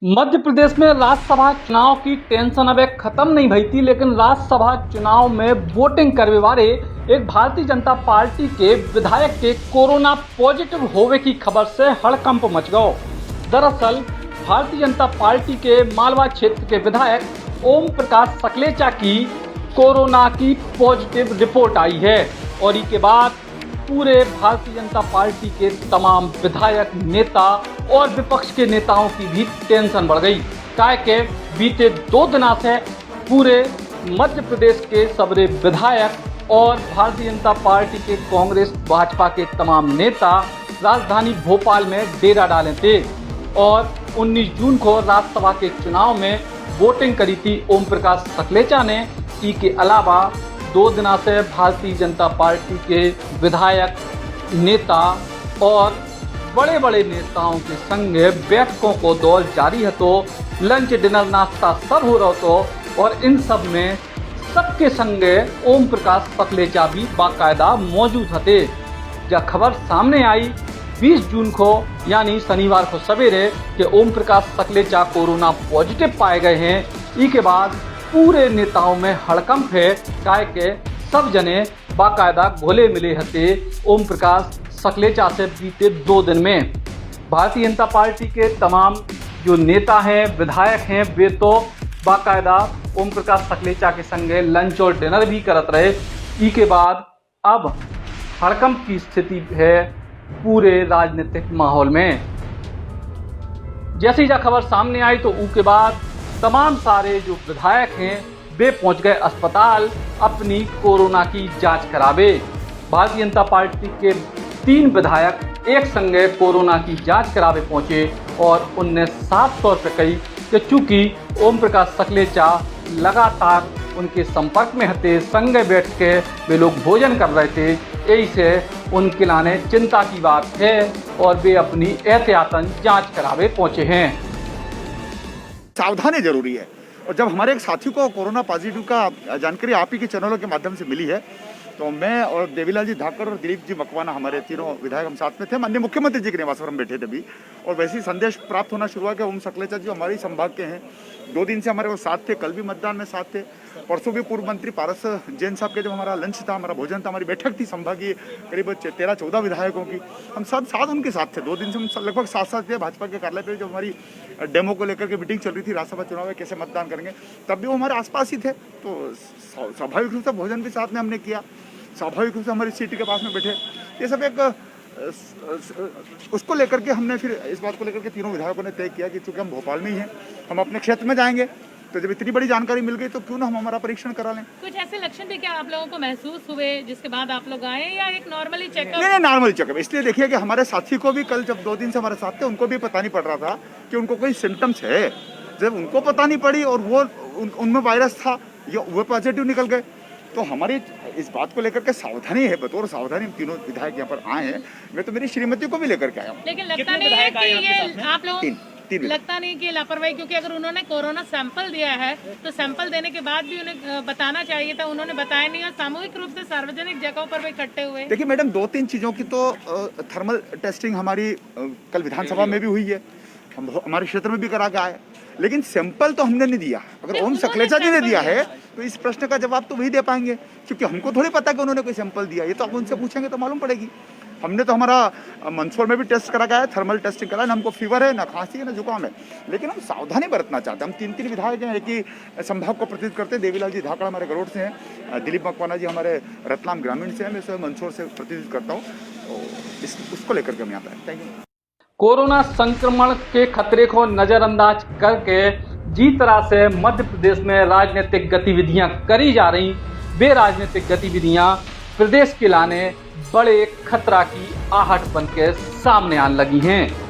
मध्य प्रदेश में राज्यसभा चुनाव की टेंशन अब एक खत्म नहीं भई थी, लेकिन राज्यसभा चुनाव में वोटिंग करने वाले एक भारतीय जनता पार्टी के विधायक के कोरोना पॉजिटिव होने की खबर से हड़कंप मच गया। दरअसल भारतीय जनता पार्टी के मालवा क्षेत्र के विधायक ओम प्रकाश सकलेचा की कोरोना की पॉजिटिव रिपोर्ट आई है और इसके बाद पूरे भारतीय जनता पार्टी के तमाम विधायक, नेता और विपक्ष के नेताओं की भी टेंशन बढ़ गई। काय के बीते 2 दिनों से पूरे मध्य प्रदेश के सबरे विधायक और भारतीय जनता पार्टी के कांग्रेस भाजपा के तमाम नेता राजधानी भोपाल में डेरा डाले थे और 19 जून को राज्यसभा के चुनाव में वोटिंग करी थी ओम प्रकाश सकलेचा ने। इसके अलावा 2 दिनों से भारतीय जनता पार्टी के विधायक, नेता और बड़े बड़े नेताओं के संग बैठकों को दौर जारी है, तो लंच, डिनर, नाश्ता सब हो रहा तो और इन सब में सबके संग ओम प्रकाश सकलेचा भी बाकायदा मौजूद थे। जब खबर सामने आई 20 जून को यानी शनिवार को सवेरे कि ओम प्रकाश सकलेचा कोरोना पॉजिटिव पाए गए हैं, इसके बाद पूरे नेताओं में हड़कंप है। काय के सब जने बाकायदा घोले मिले हते ओम प्रकाश सकलेचा से बीते 2 दिन में। भारतीय जनता पार्टी के तमाम जो नेता हैं, विधायक हैं, वे तो बाकायदा ओम प्रकाश सकलेचा के संगे लंच और डिनर भी करत रहे। इसके बाद अब हड़कंप की स्थिति है पूरे राजनीतिक माहौल में। जैसे ही खबर सामने आई तो उसके बाद तमाम सारे जो विधायक हैं वे पहुंच गए अस्पताल अपनी कोरोना की जांच करावे। भारतीय जनता पार्टी के 3 विधायक एक संगे कोरोना की जांच करावे पहुंचे और उनने साफ तौर पर कही कि चूंकि ओम प्रकाश सकलेचा लगातार उनके संपर्क में हते, संगे बैठ के वे लोग भोजन कर रहे थे, यही से उनके लाने चिंता की बात है और वे अपनी एहतियातन जांच करावे पहुंचे हैं। सावधानी जरूरी है। और जब हमारे एक साथी को कोरोना पॉजिटिव का जानकारी आप ही के चैनलों के माध्यम से मिली है, तो मैं और देवीलाल जी धाकड़ और दिलीप जी मकवाना, हमारे तीनों विधायक हम साथ में थे। माननीय मुख्यमंत्री जी के निवास पर हम बैठे थे भी, और वैसे ही संदेश प्राप्त होना शुरू हुआ कि ओम सकलेचा जी हमारे संभाग के हैं, 2 दिन से हमारे वो साथ थे, कल भी मतदान में साथ थे, परसों भी पूर्व मंत्री पारस जैन साहब के जब हमारा लंच था, हमारा भोजन था, हमारी बैठक थी संभागीय करीब 13-14 विधायकों की, हम सब साथ उनके साथ थे। 2 दिन से हम लगभग साथ थे। भाजपा के कार्यालय पर जब हमारी डेमो को लेकर के मीटिंग चल रही थी, राज्यसभा चुनाव में कैसे मतदान करेंगे, तब भी वो हमारे आसपास ही थे। तो स्वाभाविक रूप से भोजन भी साथ में हमने किया, स्वाभाविक रूप से हमारी सीट के पास में बैठे। ये सब एक उसको लेकर के हमने फिर इस बात को लेकर के तीनों विधायकों ने तय किया कि चूंकि हम भोपाल में ही हैं, हम अपने क्षेत्र में जाएंगे, तो जब इतनी बड़ी जानकारी मिल गई तो क्यों ना हम हमारा परीक्षण करा लें। कुछ ऐसे लक्षण भी क्या आप लोगों को महसूस हुए जिसके बाद आप लोग आए, या एक नॉर्मली चेकअप? नहीं, नॉर्मली चेकअप। इसलिए देखिए कि हमारे साथी को भी कल जब 2 दिन से हमारे साथ थे, उनको भी पता नहीं पड़ रहा था कि उनको कोई सिम्टम्स है। जब उनको पता नहीं पड़ी और वो उनमें वायरस था, ये वो पॉजिटिव निकल गए, तो हमारी इस बात को लेकर के सावधानी है। बतौर सावधानी हम तीनों विधायक यहाँ पर आए हैं। मैं तो मेरी श्रीमती को भी लेकर के आया हूँ। लेकिन लगता नहीं है कि ये आप लोग लगता नहीं कि लापरवाही, क्योंकि अगर उन्होंने कोरोना सैंपल दिया है तो सैंपल देने के बाद भी उन्हें बताना चाहिए था, उन्होंने बताया नहीं और सामूहिक रूप से सार्वजनिक जगहों पर भी इकट्ठे हुए। देखिए मैडम, 2-3 चीजों की तो थर्मल टेस्टिंग हमारी कल विधानसभा में भी हुई है, हम हमारे क्षेत्र में भी करा के आए, लेकिन सैंपल तो हमने नहीं दिया। अगर ओम सकलेचा जी ने दिया है तो इस प्रश्न का जवाब तो वही दे पाएंगे, क्योंकि हमको थोड़ी पता कि उन्होंने कोई सैंपल दिया। ये तो आप उनसे पूछेंगे तो मालूम पड़ेगी। हमने तो हमारा मंदसौर में भी टेस्ट करा गया है, थर्मल टेस्टिंग करा है, ना हमको फीवर है, ना खांसी है, ना जुकाम है, लेकिन हम सावधानी बरतना चाहते हैं। हम 3 विधायक हैं, एक ही संभाग को प्रतिनिधित्व करते हैं। देवीलाल जी धाकड़ हमारे गरुड़ से हैं, दिलीप मकवाना जी हमारे रतलाम ग्रामीण से हैं, मैं स्वयं मंदसौर से प्रतिनिधित्व करता हूँ, तो उसको लेकर के हम यहाँ पर आए। Thank you. कोरोना संक्रमण के खतरे को नजरअंदाज करके जिस तरह से मध्य प्रदेश में राजनीतिक गतिविधियां करी जा रही, वे राजनीतिक गतिविधियां प्रदेश के लाने बड़े खतरा की आहट बन के सामने आने लगी हैं।